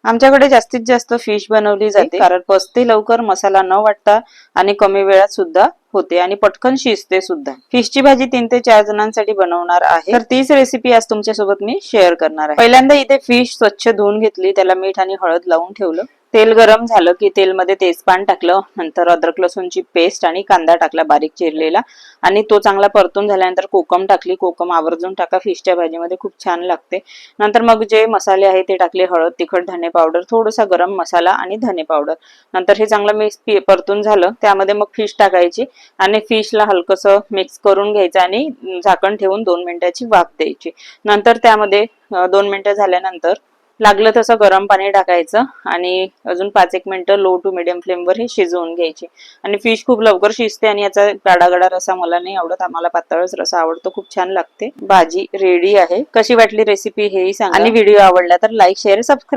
आमच्याकडे जास्तीत जास्त फिश बनवली जाते, कारण पचते लवकर, मसाला न वाटता आणि कमी वेळात सुद्धा होते आणि पटकन शिजते सुद्धा। फिशची भाजी 3 ते 4 जणांसाठी बनवणार आहे, तर तीच रेसिपी आज तुमच्यासोबत मी शेअर करणार आहे। पहिल्यांदा इथे फिश स्वच्छ धुवून घेतली, त्याला मीठ आणि हळद लावून ठेवलं। तेल गरम झालं की तेलमध्ये तेजपान टाकलं, नंतर अद्रक लसूणची पेस्ट आणि कांदा टाकला बारीक चिरलेला, आणि तो चांगला परतून झाल्यानंतर कोकम टाकली। कोकम आवर्जून टाका, फिशच्या भाजीमध्ये खूप छान लागते। नंतर मग जे मसाले आहे ते टाकले, हळद, तिखट, धने पावडर, थोडासा गरम मसाला आणि धने पावडर। नंतर हे चांगलं मिक्स परतून झालं, त्यामध्ये मग फिश टाकायची आणि फिशला हलकसं मिक्स करून घ्यायचं आणि झाकण ठेवून 2 मिनिटाची वाफ द्यायची। नंतर त्यामध्ये 2 मिनिटं झाल्यानंतर लागलं तसं गरम पाणी टाकायचं आणि अजून 5-1 मिनिटं लो टू मीडियम फ्लेमवर हे शिजवून घ्यायची। आणि फिश खूप लवकर शिजते आणि याचा गाडा गाडा रसा मला नाही आवडत, आम्हाला पातळच रसा आवडतो, खूप छान लागते। भाजी रेडी आहे। कशी वाटली रेसिपी हेही सांगा आणि व्हिडिओ आवडला तर लाईक, शेअर, सबस्क्राईब